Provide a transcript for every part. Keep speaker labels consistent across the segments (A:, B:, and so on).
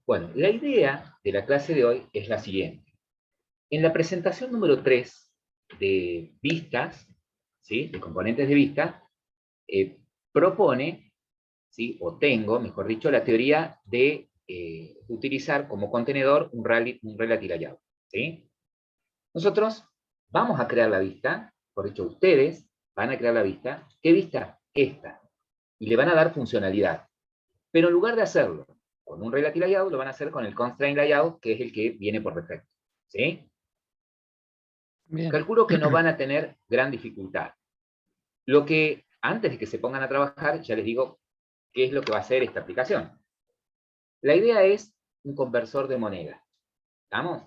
A: Bueno, la idea de la clase de hoy es la siguiente. En la presentación número 3 de vistas, ¿sí? De componentes de vista, propone, ¿sí? O tengo, mejor dicho, la teoría de utilizar como contenedor un relative layout, ¿sí? Nosotros vamos a crear la vista, por dicho, ustedes van a crear la vista. ¿Qué vista? Esta. Y le van a dar funcionalidad. Pero en lugar de hacerlo con un relative layout, lo van a hacer con el constraint layout, que es el que viene por defecto, ¿sí?
B: Bien.
A: Calculo que no van a tener gran dificultad. Lo que, antes de que se pongan a trabajar, ya les digo qué es lo que va a hacer esta aplicación. La idea es un conversor de moneda. ¿Estamos?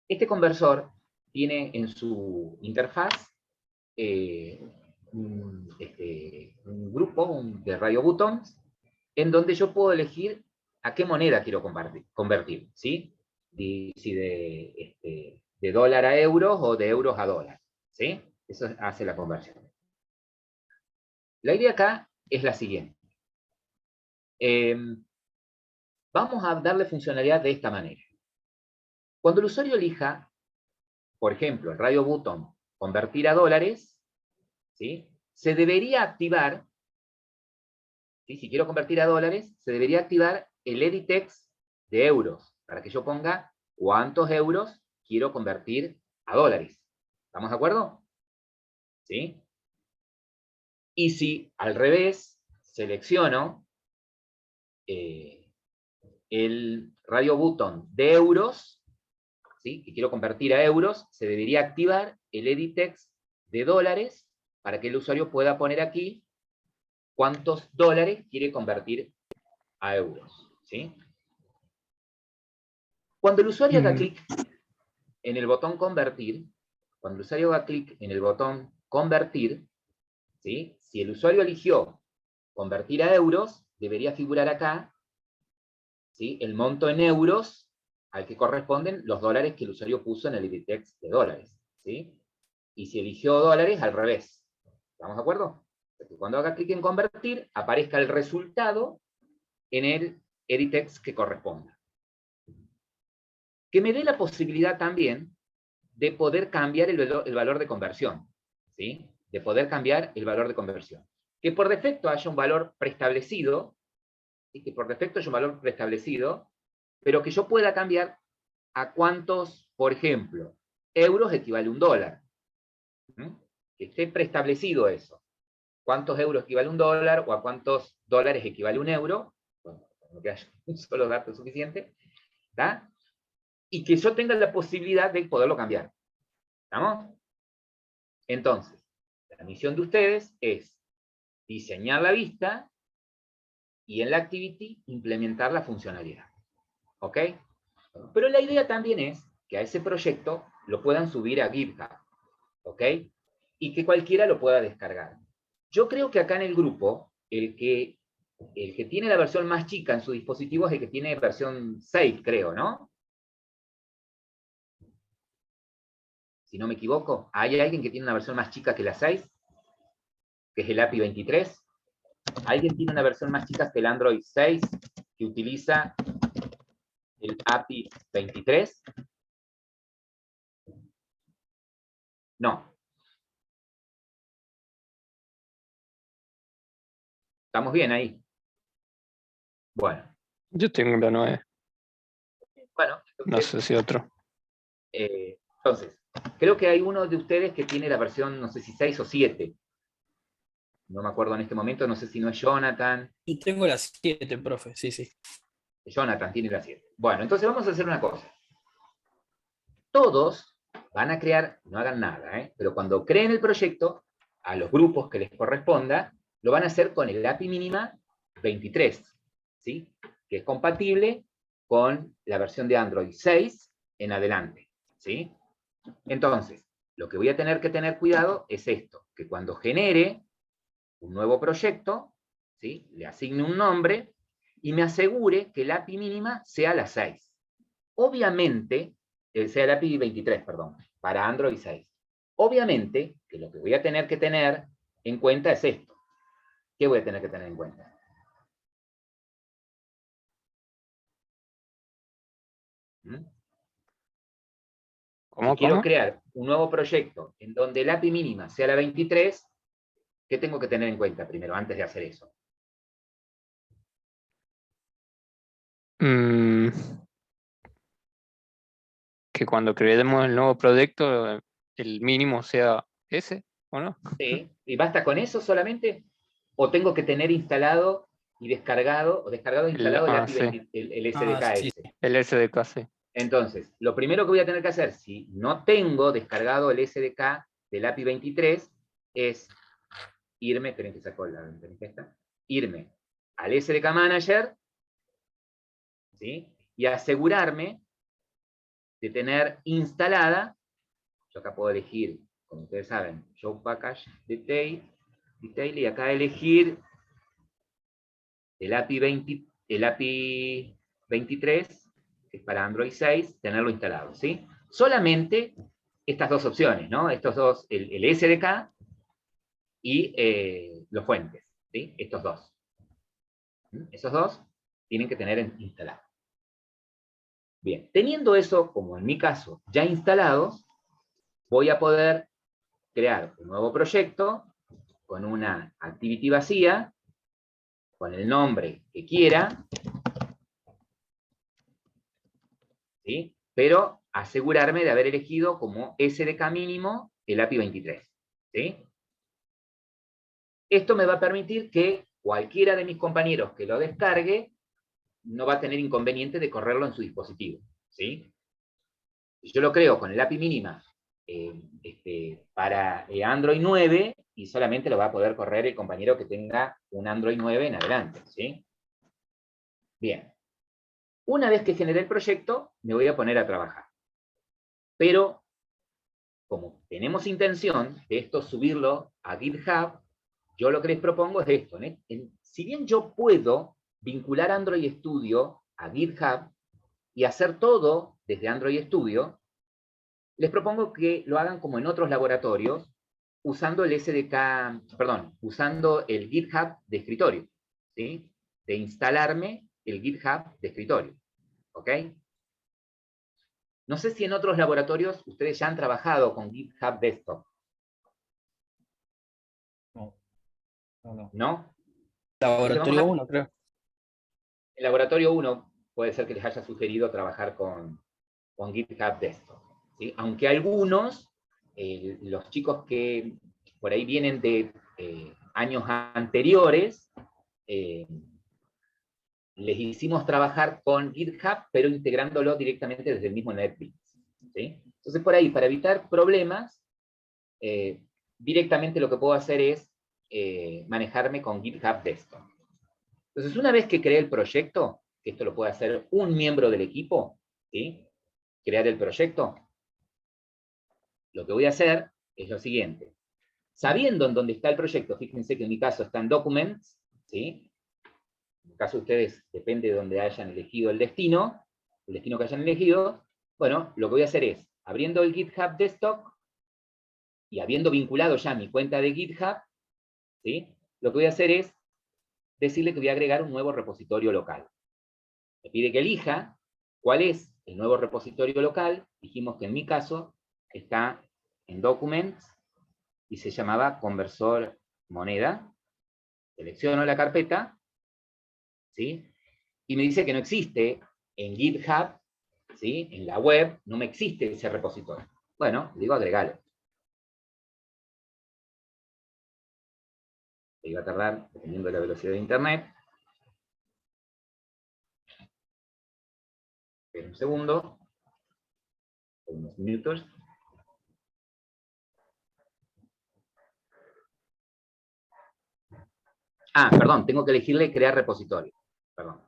A: Este conversor tiene en su interfaz un grupo de radio buttons en donde yo puedo elegir a qué moneda quiero convertir, ¿sí? Si de dólar a euros o de euros a dólar, ¿sí? Eso hace la conversión. La idea acá es la siguiente. Vamos a darle funcionalidad de esta manera. Cuando el usuario elija, por ejemplo, el radio button convertir a dólares, ¿sí? Se debería activar, ¿sí? Si quiero convertir a dólares, se debería activar el edit text de euros, para que yo ponga cuántos euros quiero convertir a dólares. ¿Estamos de acuerdo? ¿Sí? Y si al revés selecciono el radio button de euros, ¿sí? Que quiero convertir a euros, se debería activar el edit text de dólares para que el usuario pueda poner aquí cuántos dólares quiere convertir a euros, ¿sí? Cuando el usuario haga clic en el botón convertir, cuando el usuario haga clic en el botón convertir, ¿sí? Si el usuario eligió convertir a euros, debería figurar acá, ¿sí? El monto en euros al que corresponden los dólares que el usuario puso en el edit text de dólares, ¿sí? Y si eligió dólares, al revés. ¿Estamos de acuerdo? Que cuando haga clic en convertir, aparezca el resultado en el edit text que corresponda. Que me dé la posibilidad también de poder cambiar el valor de conversión, ¿sí? De poder cambiar el valor de conversión. Que por defecto haya un valor preestablecido, ¿sí? Que por defecto haya un valor preestablecido, pero que yo pueda cambiar a cuántos, por ejemplo, euros equivale un dólar. ¿Mm? Que esté preestablecido eso. ¿Cuántos euros equivale un dólar o a cuántos dólares equivale un euro? Bueno, que haya un solo dato suficiente. ¿Está? Y que yo tenga la posibilidad de poderlo cambiar. ¿Estamos? Entonces, la misión de ustedes es diseñar la vista y en la activity implementar la funcionalidad. ¿Ok? Pero la idea también es que a ese proyecto lo puedan subir a GitHub. ¿Ok? Y que cualquiera lo pueda descargar. Yo creo que acá en el grupo, el que tiene la versión más chica en su dispositivo es el que tiene versión 6, creo, ¿no? Si no me equivoco. ¿Hay alguien que tiene una versión más chica que la 6? Que es el API 23. ¿Alguien tiene una versión más chica que el Android 6 que utiliza el API 23? No. ¿Estamos bien ahí? Bueno.
B: Yo tengo la 9.
A: Bueno,
B: No sé si otro.
A: Entonces, creo que hay uno de ustedes que tiene la versión, no sé si 6 o 7. No me acuerdo en este momento, no sé si no es Jonathan.
C: Y tengo las 7, profe, sí, sí.
A: Jonathan tiene la 7. Bueno, entonces vamos a hacer una cosa. Todos van a crear, no hagan nada, pero cuando creen el proyecto, a los grupos que les corresponda, lo van a hacer con el API mínima 23, ¿sí? Que es compatible con la versión de Android 6 en adelante, ¿sí? Entonces, lo que voy a tener que tener cuidado es esto, que cuando genere un nuevo proyecto, ¿sí? Le asigne un nombre y me asegure que el API mínima sea la 6. Obviamente, sea el API 23, perdón, para Android 6. Obviamente, que lo que voy a tener que tener en cuenta es esto. ¿Qué voy a tener que tener en cuenta? ¿Mm?
B: ¿Cómo,
A: Si quiero
B: cómo?
A: crear un nuevo proyecto en donde la API mínima sea la 23, ¿qué tengo que tener en cuenta primero, antes de hacer eso?
B: Mm, que cuando creemos el nuevo proyecto, el mínimo sea ese, ¿o no?
A: ¿Sí? ¿Y basta con eso solamente? ¿O tengo que tener instalado y descargado, o descargado e instalado el API
B: Sí,
A: 20, el
C: Ah, sí.
A: SDKS?
B: el SDK, sí.
A: Entonces, lo primero que voy a tener que hacer, si no tengo descargado el SDK del API 23, es irme, esperen que saco la ventanita, irme al SDK Manager, ¿sí? Y asegurarme de tener instalada, yo acá puedo elegir, como ustedes saben, Show Package Detail, y acá elegir el API 23, que es para Android 6, tenerlo instalado, ¿sí? Solamente estas dos opciones, ¿no? Estos dos, el SDK y los fuentes, ¿sí? Estos dos. Esos dos tienen que tener instalado. Bien, teniendo eso, como en mi caso, ya instalados, voy a poder crear un nuevo proyecto con una activity vacía, con el nombre que quiera, ¿sí? Pero asegurarme de haber elegido como SDK mínimo el API 23, ¿sí? Esto me va a permitir que cualquiera de mis compañeros que lo descargue no va a tener inconveniente de correrlo en su dispositivo, ¿sí? Si yo lo creo con el API mínima para Android 9, y solamente lo va a poder correr el compañero que tenga un Android 9 en adelante, ¿sí? Bien. Una vez que generé el proyecto, me voy a poner a trabajar. Pero, como tenemos intención de esto subirlo a GitHub, yo lo que les propongo es esto, ¿no? Si bien yo puedo vincular Android Studio a GitHub y hacer todo desde Android Studio, les propongo que lo hagan como en otros laboratorios, usando el usando el GitHub de escritorio, ¿sí? De instalarme el GitHub de escritorio, ¿ok? No sé si en otros laboratorios ustedes ya han trabajado con GitHub Desktop,
C: No, no.
A: ¿no? Entonces
C: Laboratorio 1, creo.
A: el laboratorio 1 puede ser que les haya sugerido trabajar con GitHub Desktop, ¿sí? Aunque algunos, los chicos que por ahí vienen de años anteriores, les hicimos trabajar con GitHub, pero integrándolo directamente desde el mismo NetBeans, ¿sí? Entonces, por ahí, para evitar problemas, directamente lo que puedo hacer es manejarme con GitHub Desktop. Entonces, una vez que creé el proyecto, que esto lo puede hacer un miembro del equipo, ¿sí? Crear el proyecto, lo que voy a hacer es lo siguiente. Sabiendo en dónde está el proyecto, fíjense que en mi caso está en Documents, ¿sí? En el caso de ustedes, depende de donde hayan elegido el destino que hayan elegido, bueno, lo que voy a hacer es, abriendo el GitHub Desktop, y habiendo vinculado ya mi cuenta de GitHub, ¿sí? Lo que voy a hacer es decirle que voy a agregar un nuevo repositorio local. Me pide que elija cuál es el nuevo repositorio local. Dijimos que en mi caso está en Documents y se llamaba Conversor Moneda. Selecciono la carpeta, ¿sí? Y me dice que no existe en GitHub, ¿sí? En la web, no me existe ese repositorio. Bueno, le digo agregarlo. Que iba a tardar, dependiendo de la velocidad de internet. Espera un segundo, unos minutos. Ah, perdón, tengo que elegirle crear repositorio. Perdón.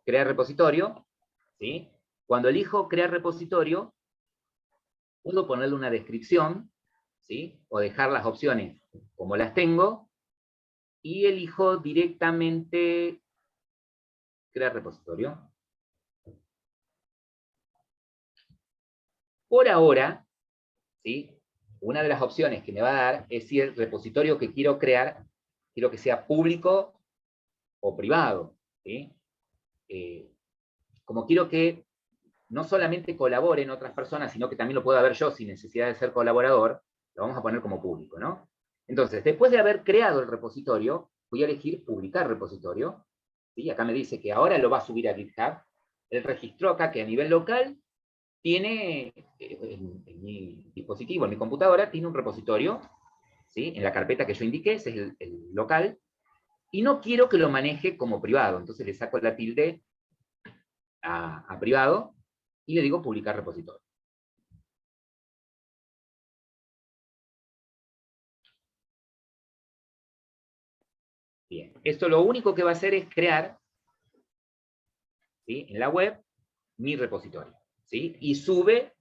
A: Crear repositorio, ¿sí? Cuando elijo crear repositorio, puedo ponerle una descripción, ¿sí? O dejar las opciones como las tengo, y elijo directamente crear repositorio. Por ahora, ¿sí? Una de las opciones que me va a dar es si el repositorio que quiero crear, quiero que sea público o privado, ¿sí? como quiero que no solamente colaboren otras personas, sino que también lo pueda ver yo sin necesidad de ser colaborador, lo vamos a poner como público, ¿no? Entonces, después de haber creado el repositorio, voy a elegir publicar repositorio, ¿sí? Acá me dice que ahora lo va a subir a GitHub. Él registró acá que a nivel local tiene, en mi dispositivo, en mi computadora, tiene un repositorio, ¿sí? En la carpeta que yo indiqué, ese es el local, y no quiero que lo maneje como privado, entonces le saco la tilde a privado, y le digo publicar repositorio. Bien, esto lo único que va a hacer es crear, ¿sí? En la web, mi repositorio, ¿sí? Y sube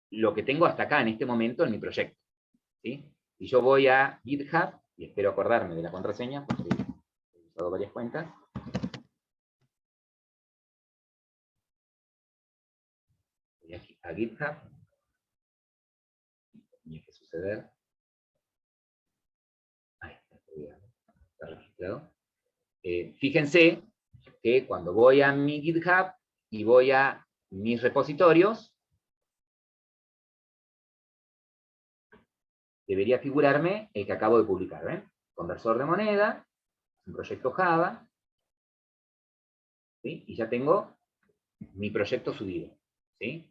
A: lo que tengo hasta acá en este momento en mi proyecto, ¿sí? Y yo voy a GitHub, y espero acordarme de la contraseña, porque he usado varias cuentas. Voy aquí a GitHub. Tiene que suceder. Ahí está registrado. Fíjense que cuando voy a mi GitHub y voy a mis repositorios, debería figurarme el que acabo de publicar, ¿ven? Conversor de moneda, un proyecto Java, ¿sí? Y ya tengo mi proyecto subido, ¿sí?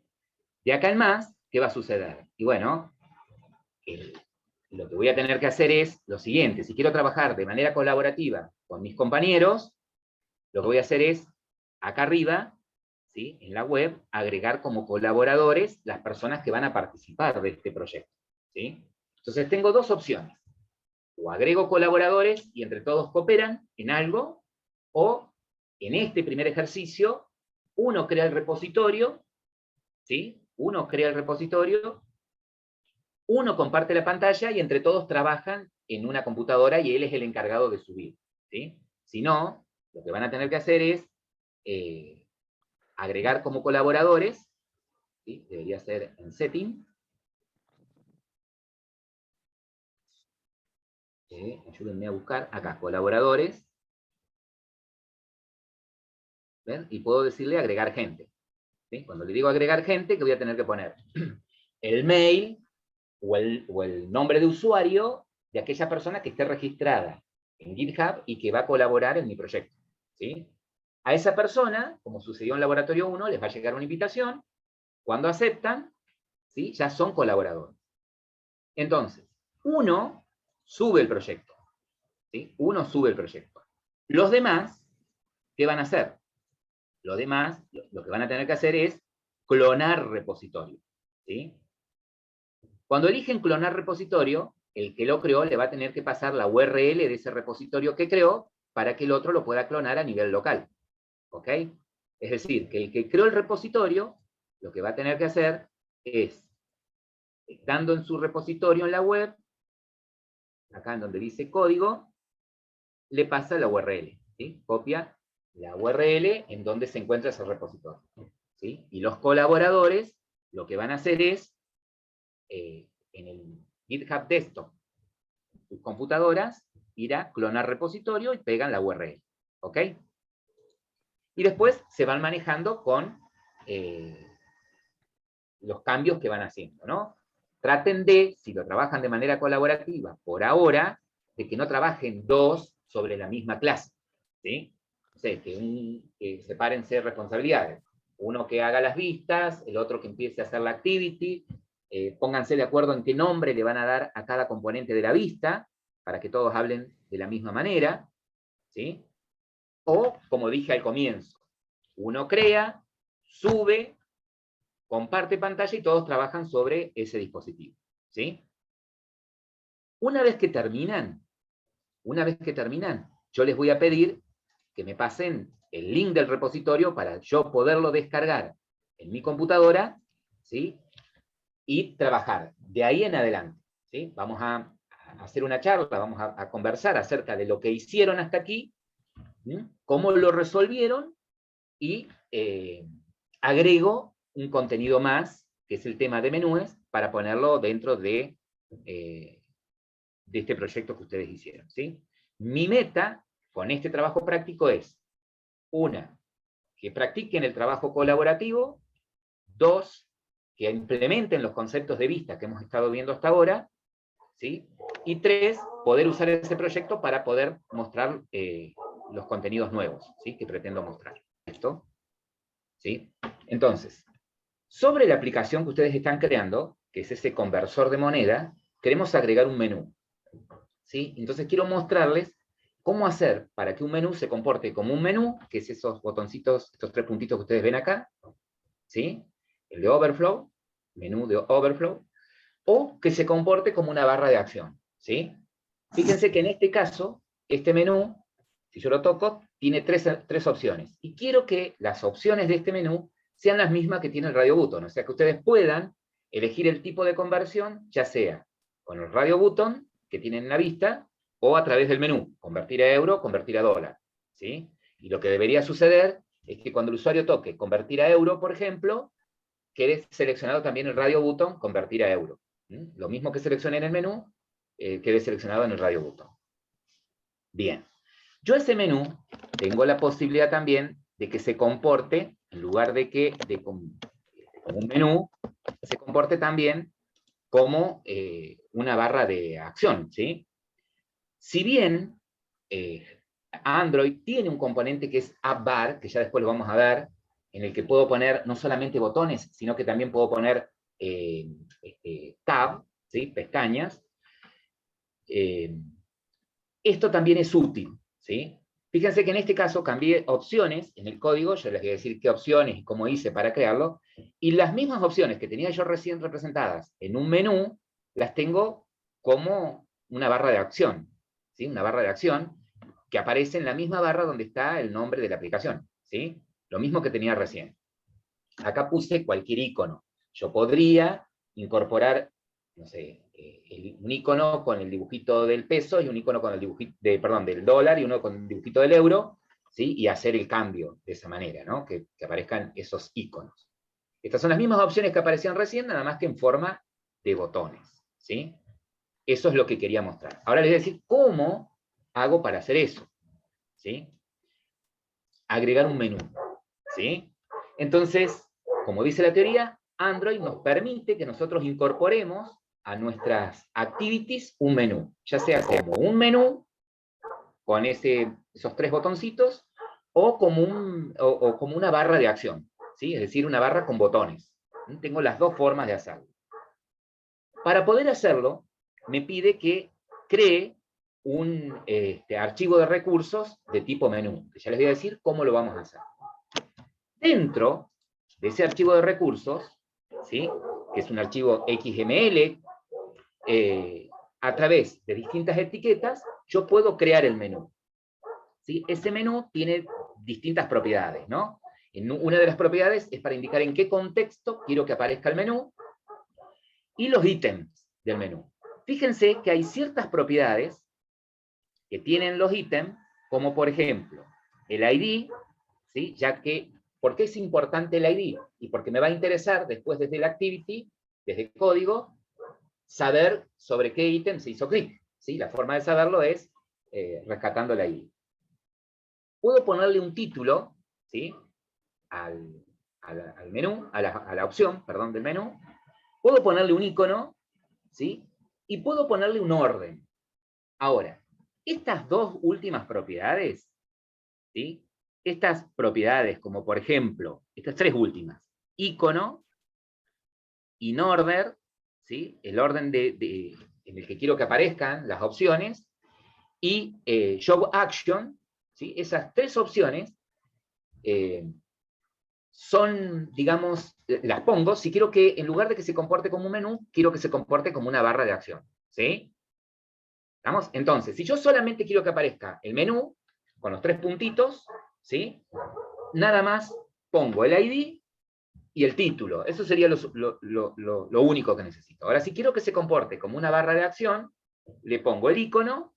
A: De acá en más, ¿qué va a suceder? Y bueno, lo que voy a tener que hacer es lo siguiente: si quiero trabajar de manera colaborativa con mis compañeros, lo que voy a hacer es, acá arriba, ¿sí? En la web, agregar como colaboradores las personas que van a participar de este proyecto, ¿sí? Entonces tengo dos opciones: o agrego colaboradores y entre todos cooperan en algo, o en este primer ejercicio, uno crea el repositorio, ¿sí? Uno crea el repositorio, uno comparte la pantalla y entre todos trabajan en una computadora y él es el encargado de subir, ¿sí? Si no, lo que van a tener que hacer es agregar como colaboradores, ¿sí? Debería ser en setting, ayúdenme a buscar acá, colaboradores, ¿ven? Y puedo decirle agregar gente, ¿sí? Cuando le digo agregar gente, ¿qué voy a tener que poner? El mail o el nombre de usuario de aquella persona que esté registrada en GitHub y que va a colaborar en mi proyecto, ¿sí? A esa persona, como sucedió en Laboratorio 1, les va a llegar una invitación. Cuando aceptan, ¿sí? Ya son colaboradores. Entonces, uno sube el proyecto, ¿sí? Uno sube el proyecto. Los demás, ¿qué van a hacer? Los demás, lo que van a tener que hacer es clonar repositorio, ¿sí? Cuando eligen clonar repositorio, el que lo creó le va a tener que pasar la URL de ese repositorio que creó para que el otro lo pueda clonar a nivel local, ¿ok? Es decir, que el que creó el repositorio, lo que va a tener que hacer es, estando en su repositorio en la web, acá en donde dice código, le pasa la URL, ¿sí? Copia la URL en donde se encuentra ese repositorio, ¿sí? Y los colaboradores lo que van a hacer es, en el GitHub Desktop, sus computadoras, ir a clonar repositorio y pegan la URL, ¿ok? Y después se van manejando con los cambios que van haciendo, ¿no? Traten de, si lo trabajan de manera colaborativa, por ahora, de que no trabajen dos sobre la misma clase, ¿sí? O sea, que sepárense responsabilidades. Uno que haga las vistas, el otro que empiece a hacer la activity, pónganse de acuerdo en qué nombre le van a dar a cada componente de la vista, para que todos hablen de la misma manera, ¿sí? O, como dije al comienzo, uno crea, sube, comparte pantalla y todos trabajan sobre ese dispositivo, ¿sí? Una vez que terminan, yo les voy a pedir que me pasen el link del repositorio para yo poderlo descargar en mi computadora, ¿sí? Y trabajar de ahí en adelante, ¿sí? Vamos a hacer una charla, vamos a conversar acerca de lo que hicieron hasta aquí, ¿sí? Cómo lo resolvieron, y agrego un contenido más, que es el tema de menúes, para ponerlo dentro de este proyecto que ustedes hicieron, ¿sí? Mi meta con este trabajo práctico es, una, que practiquen el trabajo colaborativo. 2, que implementen los conceptos de vista que hemos estado viendo hasta ahora, ¿sí? Y 3, poder usar ese proyecto para poder mostrar los contenidos nuevos, ¿sí? Que pretendo mostrar. ¿Esto? ¿Sí? Entonces, sobre la aplicación que ustedes están creando, que es ese conversor de moneda, queremos agregar un menú, ¿sí? Entonces quiero mostrarles cómo hacer para que un menú se comporte como un menú, que es esos botoncitos, estos 3 puntitos que ustedes ven acá, ¿sí? El de Overflow, menú de Overflow, o que se comporte como una barra de acción, ¿sí? Fíjense que en este caso, este menú, si yo lo toco, tiene tres opciones. Y quiero que las opciones de este menú sean las mismas que tiene el radio button, o sea, que ustedes puedan elegir el tipo de conversión, ya sea con el radio button que tienen en la vista, o a través del menú, convertir a euro, convertir a dólar, ¿sí? Y lo que debería suceder es que cuando el usuario toque convertir a euro, por ejemplo, quede seleccionado también el radio button convertir a euro. ¿Mm? Lo mismo que seleccioné en el menú, quede seleccionado en el radio button. Bien. Yo ese menú tengo la posibilidad también de que se comporte, en lugar de que como un menú, se comporte también como una barra de acción, ¿sí? Si bien Android tiene un componente que es AppBar, que ya después lo vamos a ver, en el que puedo poner no solamente botones, sino que también puedo poner tab, ¿sí? Pestañas. Esto también es útil, ¿sí? Fíjense que en este caso cambié opciones en el código, yo les voy a decir qué opciones y cómo hice para crearlo, y las mismas opciones que tenía yo recién representadas en un menú, las tengo como una barra de acción, ¿sí? Una barra de acción que aparece en la misma barra donde está el nombre de la aplicación, ¿sí? Lo mismo que tenía recién. Acá puse cualquier icono. Yo podría incorporar, no sé, un icono con el dibujito del peso y un icono con el dibujito, del dólar y uno con el dibujito del euro, ¿sí? Y hacer el cambio de esa manera, ¿no? Que aparezcan esos iconos. Estas son las mismas opciones que aparecían recién, nada más que en forma de botones, ¿sí? Eso es lo que quería mostrar. Ahora les voy a decir cómo hago para hacer eso, ¿sí? Agregar un menú, ¿sí? Entonces, como dice la teoría, Android nos permite que nosotros incorporemos a nuestras activities un menú, ya sea como un menú con esos 3 botoncitos, o como una barra de acción, ¿sí? Es decir, una barra con botones. Tengo las dos formas de hacerlo. Para poder hacerlo, me pide que cree un archivo de recursos de tipo menú, que ya les voy a decir cómo lo vamos a hacer. Dentro de ese archivo de recursos, ¿sí? Que es un archivo XML, a través de distintas etiquetas, yo puedo crear el menú, ¿sí? Ese menú tiene distintas propiedades, ¿no? Una de las propiedades es para indicar en qué contexto quiero que aparezca el menú, y los ítems del menú. Fíjense que hay ciertas propiedades que tienen los ítems, como por ejemplo, el ID, ¿sí? Ya que, ¿por qué es importante el ID? Y porque me va a interesar después desde el activity, desde el código, saber sobre qué ítem se hizo clic, ¿sí? La forma de saberlo es rescatando el ID. Puedo ponerle un título, ¿sí? al menú, a la opción, perdón, del menú. Puedo ponerle un icono, ¿sí? Y puedo ponerle un orden. Ahora, estas dos últimas propiedades, ¿sí? Estas propiedades, como por ejemplo, estas 3 últimas, icono, inorder, ¿sí? El orden en el que quiero que aparezcan las opciones, y show action, ¿sí? Esas 3 opciones son, digamos, las pongo, si quiero que en lugar de que se comporte como un menú, quiero que se comporte como una barra de acción, ¿sí? ¿Estamos? Entonces, si yo solamente quiero que aparezca el menú, con los 3 puntitos, ¿sí? Nada más pongo el ID y el título. Eso sería lo único que necesito. Ahora, si quiero que se comporte como una barra de acción, le pongo el icono,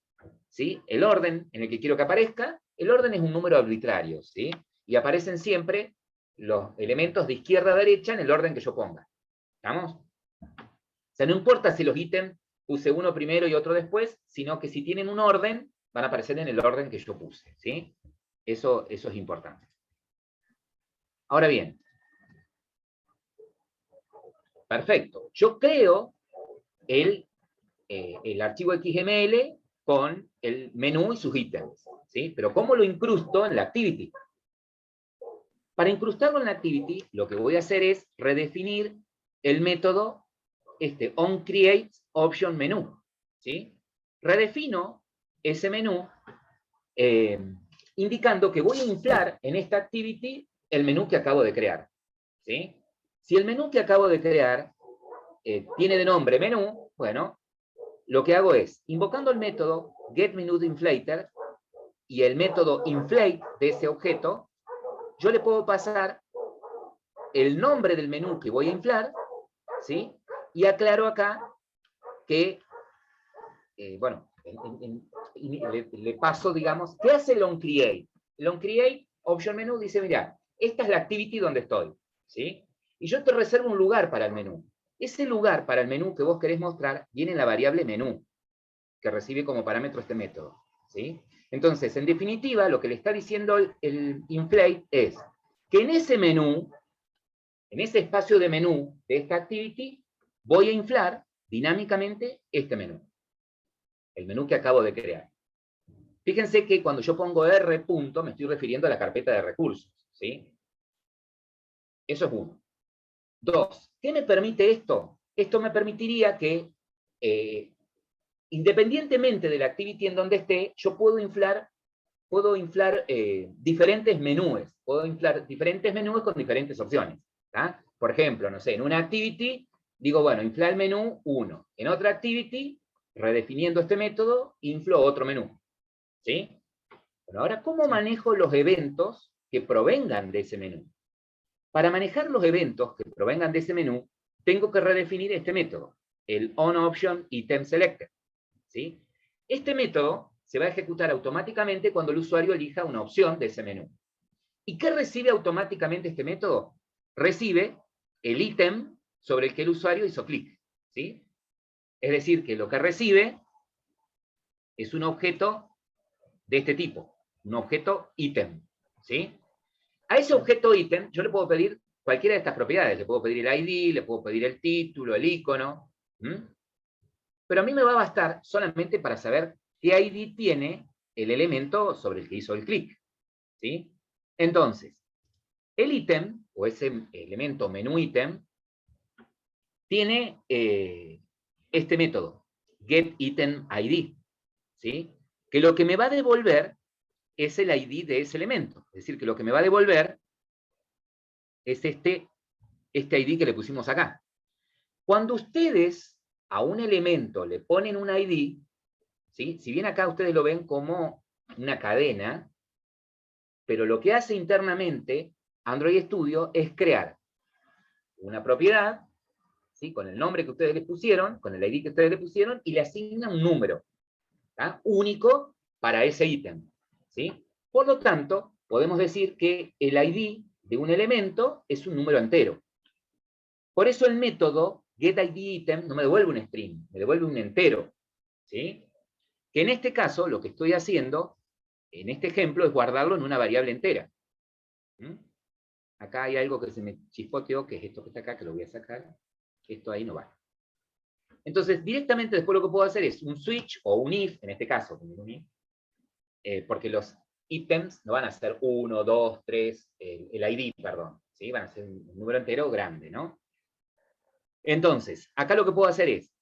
A: ¿sí? El orden en el que quiero que aparezca. El orden es un número arbitrario, ¿sí? Y aparecen siempre los elementos de izquierda a derecha en el orden que yo ponga. ¿Estamos? O sea, no importa si los ítems puse uno primero y otro después, sino que si tienen un orden, van a aparecer en el orden que yo puse, ¿sí? Eso es importante. Ahora bien, perfecto. Yo creo el archivo XML con el menú y sus ítems, ¿sí? Pero ¿cómo lo incrusto en la activity? Para incrustarlo en la activity, lo que voy a hacer es redefinir el método onCreateOptionMenu, ¿sí? Redefino ese menú indicando que voy a inflar en esta activity el menú que acabo de crear, ¿sí? Si el menú que acabo de crear tiene de nombre menú, bueno, lo que hago es, invocando el método getMenuInflater y el método inflate de ese objeto, yo le puedo pasar el nombre del menú que voy a inflar, ¿sí? Y aclaro acá que, bueno, le paso, digamos, ¿qué hace el onCreate? El onCreate option menú dice, mira, esta es la activity donde estoy, ¿sí? Y yo te reservo un lugar para el menú. Ese lugar para el menú que vos querés mostrar viene en la variable menú, que recibe como parámetro este método, ¿sí? Entonces, en definitiva, lo que le está diciendo el inflate es que en ese menú, en ese espacio de menú de esta activity, voy a inflar dinámicamente este menú, el menú que acabo de crear. Fíjense que cuando yo pongo R punto, me estoy refiriendo a la carpeta de recursos, ¿sí? Eso es uno. Dos, ¿qué me permite esto? Esto me permitiría que, independientemente de la activity en donde esté, yo puedo inflar diferentes menús, puedo inflar diferentes menús con diferentes opciones, ¿tá? Por ejemplo, no sé, en una activity, digo, bueno, inflar el menú 1. En otra activity, redefiniendo este método, inflo otro menú, ¿sí? Bueno, ahora, ¿cómo manejo los eventos que provengan de ese menú? Para manejar los eventos que provengan de ese menú, tengo que redefinir este método, el onOptionItemSelector, ¿sí? Este método se va a ejecutar automáticamente cuando el usuario elija una opción de ese menú. ¿Y qué recibe automáticamente este método? Recibe el ítem sobre el que el usuario hizo clic, ¿sí? Es decir, que lo que recibe es un objeto de este tipo, un objeto ítem, ¿sí? A ese objeto ítem yo le puedo pedir cualquiera de estas propiedades, le puedo pedir el ID, le puedo pedir el título, el icono, pero a mí me va a bastar solamente para saber qué ID tiene el elemento sobre el que hizo el clic, ¿sí? Entonces, el ítem, o ese elemento menú ítem, tiene este método, getItemID, ¿sí? Que lo que me va a devolver es el ID de ese elemento. Es decir, que lo que me va a devolver es este ID que le pusimos acá. Cuando ustedes a un elemento le ponen un ID, ¿sí? Si bien acá ustedes lo ven como una cadena, pero lo que hace internamente Android Studio es crear una propiedad, ¿sí? Con el nombre que ustedes le pusieron, con el ID que ustedes le pusieron, y le asigna un número, ¿tá? Único para ese ítem, ¿sí? Por lo tanto, podemos decir que el ID de un elemento es un número entero. Por eso el método getIdItem no me devuelve un string, me devuelve un entero, ¿sí? Que en este caso, lo que estoy haciendo, en este ejemplo, es guardarlo en una variable entera. Acá hay algo que se me chispoteó, que es esto que está acá, que lo voy a sacar. Esto ahí no va. Entonces, directamente después lo que puedo hacer es un switch o un if, en este caso, un if, porque los ítems no van a ser 1, 2, 3, el ID, perdón, ¿sí? Van a ser un número entero grande, ¿no? Entonces, acá lo que puedo hacer es,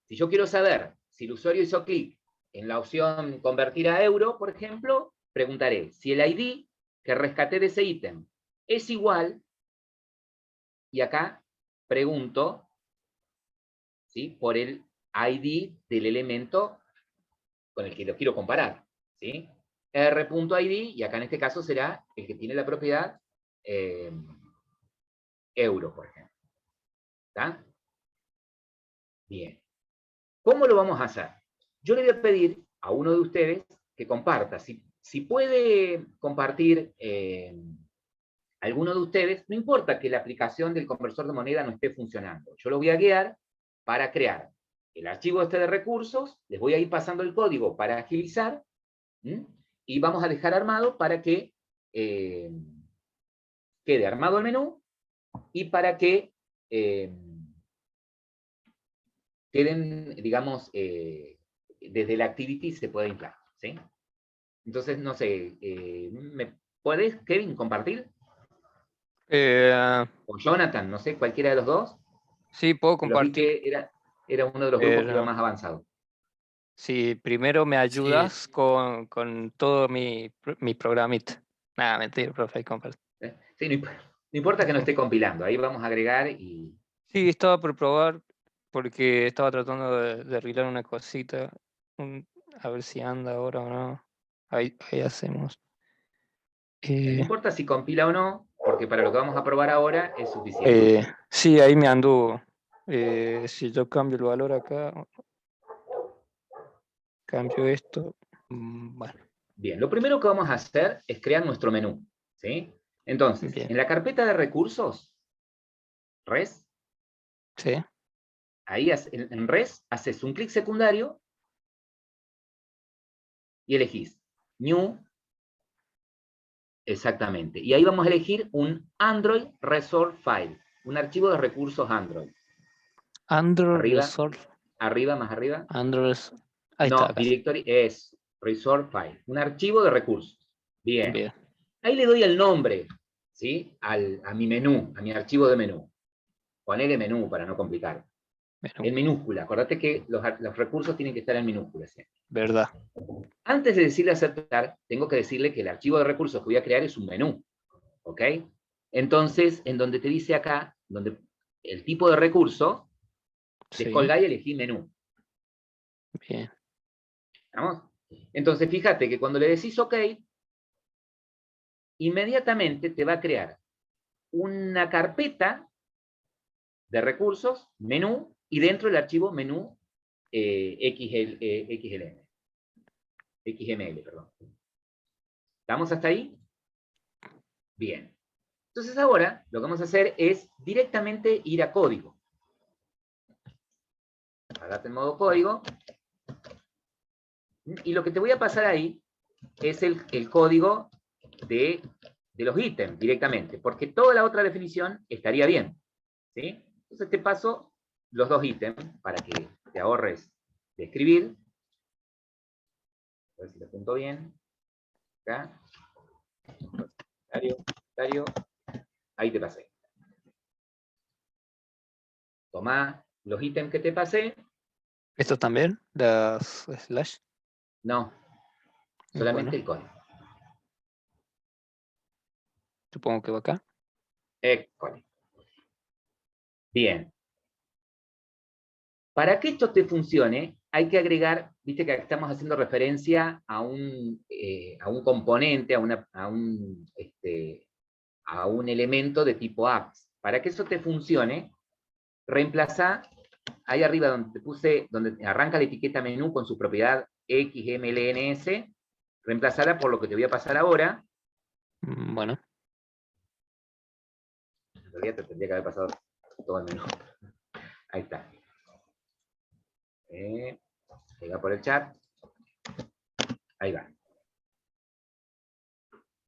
A: si yo quiero saber si el usuario hizo clic en la opción convertir a euro, por ejemplo, preguntaré si el ID que rescaté de ese ítem es igual, y acá pregunto, ¿sí? Por el ID del elemento con el que lo quiero comparar, ¿sí? R.ID, y acá en este caso será el que tiene la propiedad euro, por ejemplo. ¿Está? Bien. ¿Cómo lo vamos a hacer? Yo le voy a pedir a uno de ustedes que comparta. Si puede compartir alguno de ustedes, no importa que la aplicación del conversor de moneda no esté funcionando. Yo lo voy a guiar para crear el archivo de recursos, les voy a ir pasando el código para agilizar, y vamos a dejar armado para que quede armado el menú y para que queden, digamos, desde la activity se pueda inflar, ¿sí? Entonces, no sé, ¿me podés, Kevin, compartir? O Jonathan, no sé, cualquiera de los dos.
B: Sí, puedo
A: Los vi
B: compartir.
A: que era uno de los grupos que iba más avanzado.
B: Sí, primero me ayudas con todo mi programita. Nada, mentira, profe, ahí comparto.
A: Sí, no importa que no esté compilando, ahí vamos a agregar y...
B: Sí, estaba por probar porque estaba tratando de arreglar una cosita. A ver si anda ahora o no. Ahí hacemos.
A: No importa si compila o no, porque para lo que vamos a probar ahora es suficiente.
B: Sí, ahí me anduvo. Si yo cambio el valor acá, cambio esto. Bueno,
A: Bien, lo primero que vamos a hacer es crear nuestro menú, ¿sí? Entonces,
B: bien.
A: en la carpeta de recursos, res,
B: Sí,
A: ahí en res haces un clic secundario y elegís New, exactamente. Y ahí vamos a elegir un Android Resource File, un archivo de recursos Android.
B: Android
A: Arriba,
B: Resolve.
A: arriba, más arriba.
B: Android. Ahí está,
A: No,
B: acá.
A: directory es Resource File, un archivo de recursos. Bien.
B: Bien.
A: Ahí le doy el nombre, ¿sí? A mi menú, a mi archivo de menú. Ponele menú para no complicar.
B: Menú.
A: En minúscula. Acordate que los recursos tienen que estar en minúscula siempre.
B: Verdad.
A: Antes de decirle aceptar, tengo que decirle que el archivo de recursos que voy a crear es un menú. ¿Ok? Entonces, en donde te dice acá, donde el tipo de recurso,
B: Sí,
A: descolgá y elegí menú.
B: bien.
A: ¿Vamos? Entonces, fíjate que cuando le decís OK, inmediatamente te va a crear una carpeta de recursos, menú, y dentro del archivo menú XML, perdón. ¿Estamos hasta ahí? Bien. Entonces ahora lo que vamos a hacer es directamente ir a código. Agárrate en modo código. Y lo que te voy a pasar ahí es el código de los ítems directamente, porque toda la otra definición estaría bien. ¿Sí? Entonces te paso los dos ítems para que te ahorres de escribir. A ver si lo apunto bien. Acá. Ahí te pasé. Tomá los ítems que te pasé.
B: ¿Esto también? Las slash.
A: No,
B: Bueno,
A: solamente el código.
B: supongo que va acá.
A: Código. Bien. Para que esto te funcione, hay que agregar, viste que estamos haciendo referencia a un componente, a un elemento de tipo apps. Para que eso te funcione, reemplaza ahí arriba donde te puse, donde arranca la etiqueta menú con su propiedad XMLNS, reemplazala por lo que te voy a pasar ahora.
B: Bueno.
A: En realidad te tendría que haber pasado todo el menú. Ahí está. Llega por el chat. Ahí va.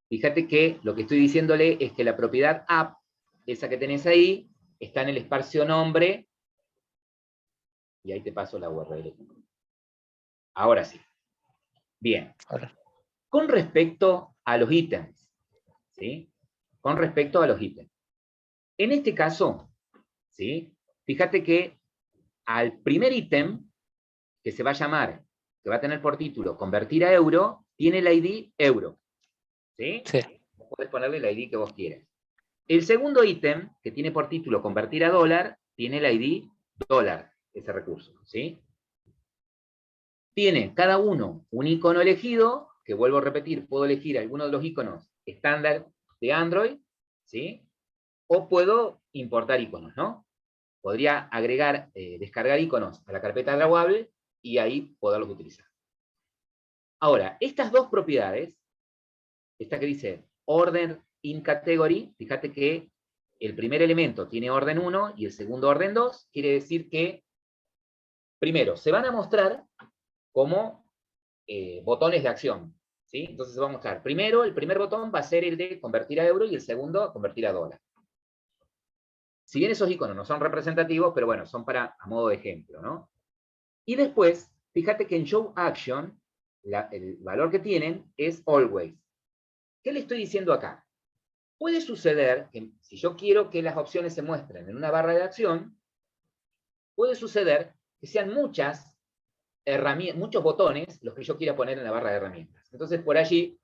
A: Fíjate que lo que estoy diciéndole es que la propiedad app, esa que tenés ahí, está en el espacio nombre, y ahí te paso la URL. Ahora sí. Bien.
B: Ahora.
A: Con respecto a los ítems, ¿sí? Con respecto a los ítems. En este caso, ¿sí? Fíjate que al primer ítem, que se va a llamar, que va a tener por título convertir a euro, tiene el ID euro. ¿Sí?
B: Sí.
A: Puedes ponerle el ID que vos quieras. El segundo ítem, que tiene por título convertir a dólar, tiene el ID dólar, ese recurso. ¿Sí? Tiene cada uno un icono elegido, que vuelvo a repetir, puedo elegir alguno de los iconos estándar de Android, ¿sí? O puedo importar iconos, ¿no? Podría agregar, descargar iconos a la carpeta drawable y ahí poderlos utilizar. Ahora, estas dos propiedades, esta que dice order in category, fíjate que el primer elemento tiene orden 1 y el segundo orden 2, quiere decir que, primero, se van a mostrar como botones de acción, ¿sí? Entonces vamos a mostrar. Primero, el primer botón va a ser el de convertir a euro y el segundo a convertir a dólar. Si bien esos iconos no son representativos, pero bueno, son a modo de ejemplo, ¿no? Y después, fíjate que en Show Action, el valor que tienen es Always. ¿Qué le estoy diciendo acá? Puede suceder que si yo quiero que las opciones se muestren en una barra de acción, puede suceder que sean muchos botones los que yo quiera poner en la barra de herramientas. Entonces, por allí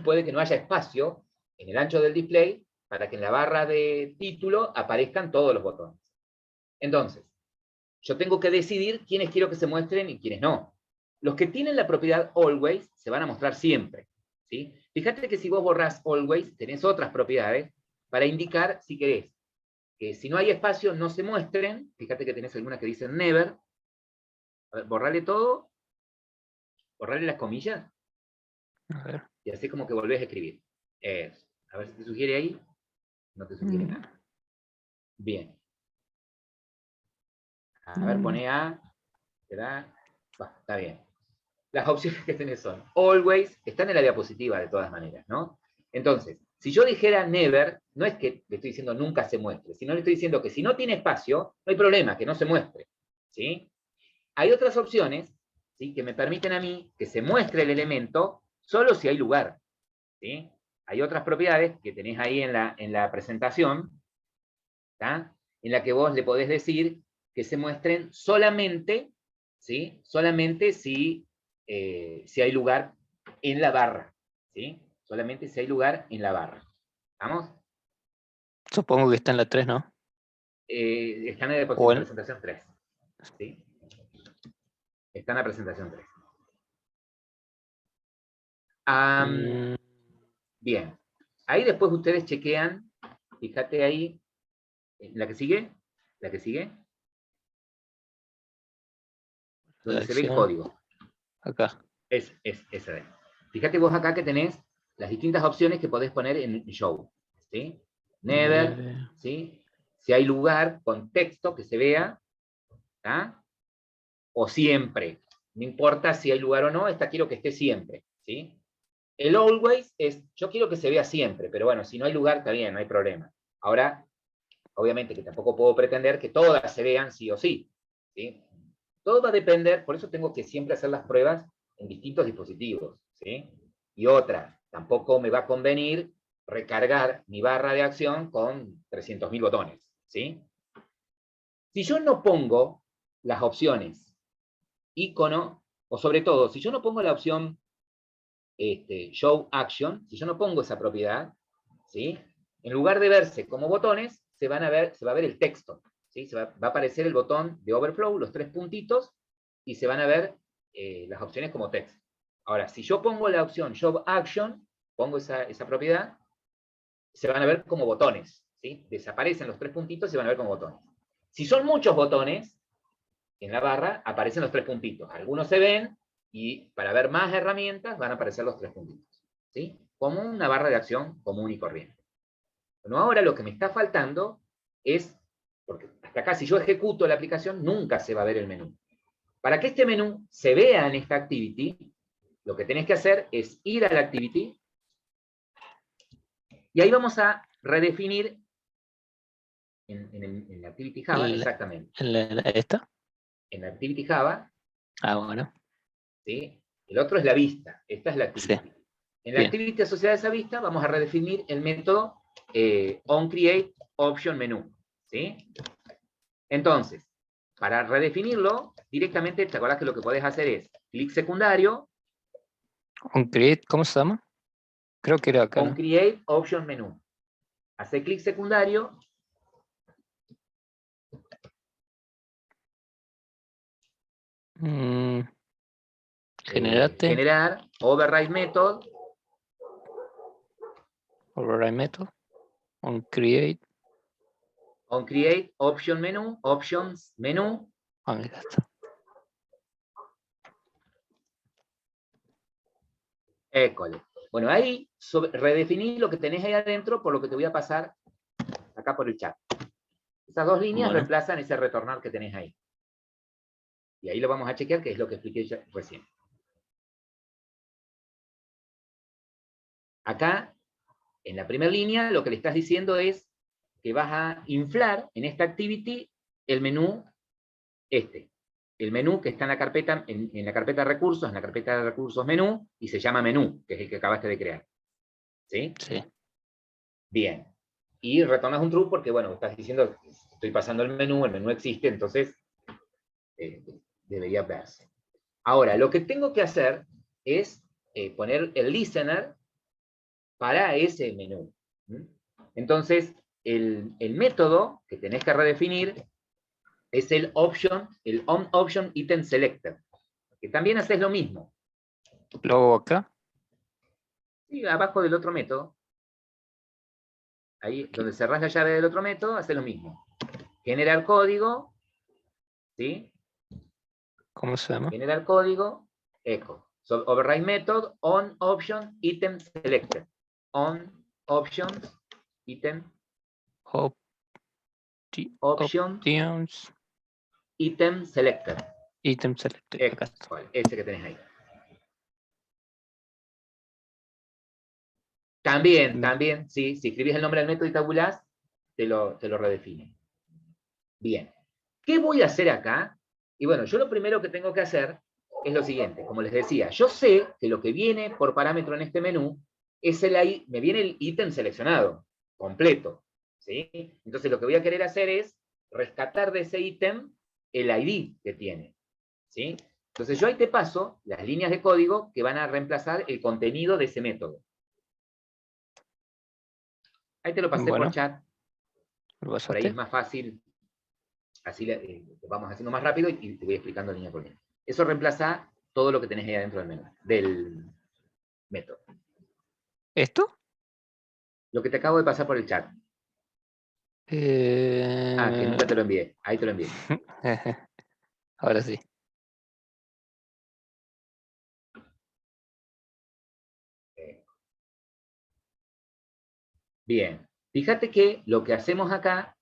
A: puede que no haya espacio en el ancho del display para que en la barra de título aparezcan todos los botones. Entonces, yo tengo que decidir quiénes quiero que se muestren y quiénes no. Los que tienen la propiedad Always se van a mostrar siempre, ¿sí? Fíjate que si vos borrás Always, tenés otras propiedades para indicar, si querés, que si no hay espacio no se muestren. Fíjate que tenés alguna que dice Never. A ver, borrale todo, borrale las comillas,
B: A ver.
A: y así como que volvés a escribir. A ver si te sugiere ahí. No te sugiere nada. Bien. A ver, pone A. Está bien. Las opciones que tenés son Always, están en la diapositiva de todas maneras, ¿no? Entonces, si yo dijera Never, no es que le estoy diciendo nunca se muestre, sino le estoy diciendo que si no tiene espacio, no hay problema, que no se muestre, ¿sí? Hay otras opciones, ¿sí?, que me permiten a mí que se muestre el elemento solo si hay lugar, ¿sí? Hay otras propiedades que tenés ahí en la presentación, ¿tá?, en la que vos le podés decir que se muestren solamente, ¿sí?, solamente si hay lugar en la barra, ¿sí? Solamente si hay lugar en la barra. ¿Vamos?
B: Supongo que está en la 3, ¿no?
A: Está en la
B: O en-
A: presentación 3, ¿sí? Está en la presentación 3.
B: Mm,
A: Bien. Ahí después ustedes chequean, fíjate ahí, la que sigue, la que sigue, donde se ve el
B: acción.
A: código.
B: Acá.
A: Es esa de ahí. Fíjate vos acá que tenés las distintas opciones que podés poner en Show, ¿sí? Never, ¿sí? Si hay lugar con texto que se vea, ¿tá?, o siempre. No importa si hay lugar o no, esta quiero que esté siempre, ¿sí? El Always es, yo quiero que se vea siempre, pero bueno, si no hay lugar, está bien, no hay problema. Ahora, obviamente que tampoco puedo pretender que todas se vean sí o sí, ¿sí? Todo va a depender, por eso tengo que siempre hacer las pruebas en distintos dispositivos, ¿sí? Y otra, tampoco me va a convenir recargar mi barra de acción con 300.000 botones, ¿sí? Si yo no pongo las opciones icono, o sobre todo, si yo no pongo la opción Show Action, si yo no pongo esa propiedad, ¿sí?, en lugar de verse como botones, se va a ver el texto, ¿sí? Va a aparecer el botón de Overflow, los 3 puntitos, y se van a ver las opciones como texto. Ahora, si yo pongo la opción Show Action, pongo esa propiedad, se van a ver como botones, ¿sí? Desaparecen los 3 puntitos y se van a ver como botones. Si son muchos botones, en la barra aparecen los 3 puntitos. Algunos se ven, y para ver más herramientas van a aparecer los 3 puntitos, ¿sí? Como una barra de acción común y corriente. Bueno, ahora lo que me está faltando es, porque hasta acá si yo ejecuto la aplicación, nunca se va a ver el menú. Para que este menú se vea en esta activity, lo que tenés que hacer es ir a la activity, y ahí vamos a redefinir en la activity Java, exactamente.
B: ¿Esta?
A: En la activity Java,
B: Ah, bueno.
A: ¿sí? El otro es la vista, esta es la activity.
B: Sí.
A: En la
B: Bien.
A: activity asociada a esa vista vamos a redefinir el método onCreateOptionMenu, ¿sí? Entonces, para redefinirlo, directamente, ¿te acordás que lo que podés hacer es clic secundario,
B: OnCreate, ¿cómo se llama? Creo que era acá, ¿no?
A: onCreateOptionMenu? Hace clic secundario,
B: Generate,
A: generar, override method,
B: override method, onCreate.
A: onCreateOptionMenu, options menú,
B: Ah, mira, está.
A: école. Bueno, ahí redefiní lo que tenés ahí adentro por lo que te voy a pasar acá por el chat. Esas 2 líneas
B: Bueno.
A: reemplazan ese retornar que tenés ahí. Y ahí lo vamos a chequear, que es lo que expliqué ya recién. Acá, en la primera línea, lo que le estás diciendo es que vas a inflar en esta activity el menú el menú que está en la carpeta, en la carpeta de recursos, en la carpeta de recursos menú, y se llama menú, que es el que acabaste de crear. ¿Sí?
B: Sí.
A: Bien. Y retornas un true porque, bueno, estás diciendo, estoy pasando el menú existe, entonces debería verse. Ahora, lo que tengo que hacer es poner el listener para ese menú. ¿Mm? Entonces, el método que tenés que redefinir es el onOption item selector, que también haces lo mismo.
B: Lo hago acá.
A: Sí, abajo del otro método. Ahí, donde cerrás la llave del otro método, haces lo mismo. Generar código, ¿sí?
B: ¿Cómo se llama?
A: Generar código, echo. So, override method, onOption item selector. OnOptions item options
B: Options.
A: item selector.
B: Item selected. Acá está.
A: Vale, ese que tenés ahí. También, sí, si escribís el nombre del método y tabulás, te lo redefine. Bien. ¿Qué voy a hacer acá? Y bueno, yo lo primero que tengo que hacer es lo siguiente. Como les decía, yo sé que lo que viene por parámetro en este menú es me viene el ítem seleccionado, completo. ¿Sí? Entonces lo que voy a querer hacer es rescatar de ese ítem el ID que tiene. ¿Sí? Entonces yo ahí te paso las líneas de código que van a reemplazar el contenido de ese método. Ahí te lo pasé por chat.
B: ¿Lo
A: Por ahí
B: pasaste?
A: es más fácil. Así lo vamos haciendo más rápido y te voy explicando línea por línea. Eso reemplaza todo lo que tenés ahí adentro del menú, del método.
B: ¿Esto?
A: Lo que te acabo de pasar por el chat. Que nunca te lo envié. Ahí te lo envié.
B: Ahora sí.
A: Bien. Fíjate que lo que hacemos acá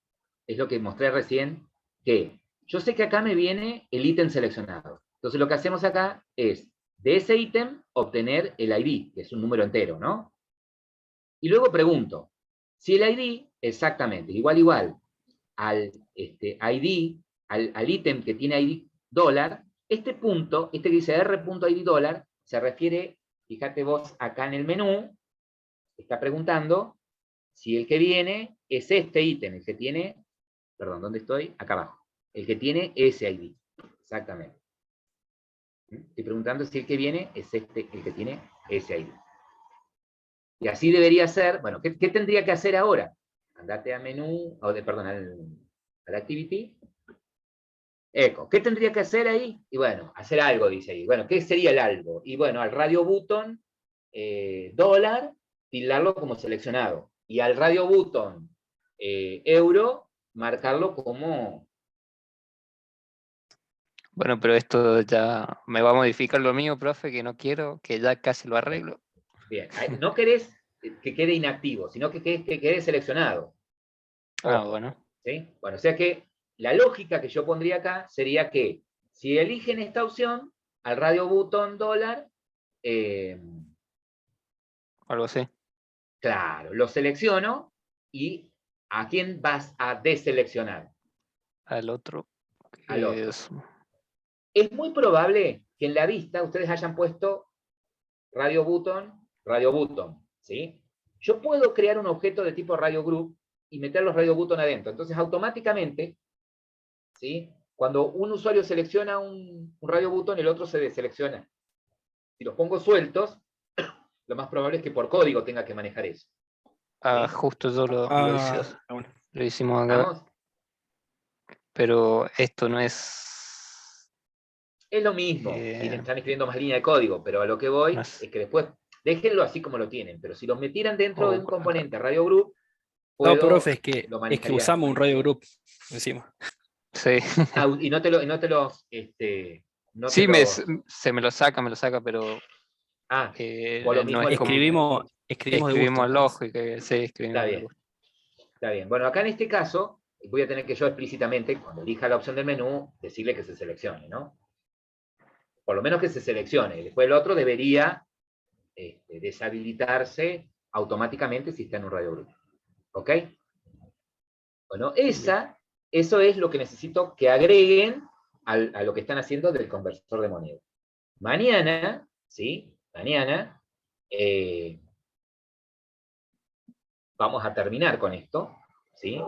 A: es lo que mostré recién, que yo sé que acá me viene el ítem seleccionado. Entonces lo que hacemos acá es, de ese ítem, obtener el ID, que es un número entero, ¿no? Y luego pregunto, si el ID, exactamente, igual, al ID, al ítem que tiene ID dólar, este punto, este que dice R.ID dólar, se refiere, fíjate vos acá en el menú, está preguntando si el que viene es este ítem, el que tiene, perdón, ¿dónde estoy? Acá abajo. El que tiene ese ID. Exactamente. Estoy preguntando si el que viene es este, el que tiene ese ID. Y así debería ser, bueno, ¿qué tendría que hacer ahora? Andate a menú, perdón, al activity. Eco. ¿Qué tendría que hacer ahí? Y bueno, hacer algo, dice ahí. Bueno, ¿qué sería el algo? Y bueno, al radio button dólar, tildarlo como seleccionado. Y al radio button euro, marcarlo como...
B: Bueno, pero esto ya me va a modificar lo mío, profe, que no quiero, que ya casi lo arreglo.
A: Bien. No querés que quede inactivo, sino que quede seleccionado. Ojo,
B: Bueno.
A: ¿sí? Bueno, o sea que la lógica que yo pondría acá sería que si eligen esta opción, al radio button dólar,
B: Algo así.
A: claro, lo selecciono y ¿a quién vas a deseleccionar?
B: Al otro.
A: Al otro.
B: Es...
A: Es muy probable que en la vista ustedes hayan puesto radio button, ¿sí? Yo puedo crear un objeto de tipo radio group y meter los radio button adentro. Entonces, automáticamente, ¿sí? Cuando un usuario selecciona un radio button, el otro se deselecciona. Si los pongo sueltos, lo más probable es que por código tenga que manejar eso. ¿Sí?
B: Justo yo lo hice.
C: Bueno.
B: Lo hicimos acá.
A: ¿Estamos?
B: Pero esto no es...
A: Es lo mismo. Están escribiendo más línea de código, pero a lo que voy
B: no
A: es
B: es-
A: que después déjenlo así como lo tienen. Pero si los metieran dentro de un
B: acá.
A: componente radio group,
C: No,
A: puedo,
C: profe,
A: lo
C: es que
A: manejaría.
C: usamos un radio group encima.
B: Sí.
A: Y no te los, no te
B: Sí,
A: los,
B: se me lo saca, pero
A: vos lo
B: no
A: mismo
B: es
A: le
B: como
C: Escribimos de
B: escribimos
C: gusto.
B: lógica, sí,
A: está
B: escribimos de
A: bien,
B: gusto.
A: está bien. Bueno, acá en este caso, voy a tener que yo explícitamente, cuando elija la opción del menú, decirle que se seleccione, ¿no? Por lo menos que se seleccione. Después el otro debería deshabilitarse automáticamente si está en un radio bruto. ¿Ok? Bueno, eso es lo que necesito que agreguen a lo que están haciendo del conversor de moneda. Mañana, ¿sí? Mañana vamos a terminar con esto, ¿sí?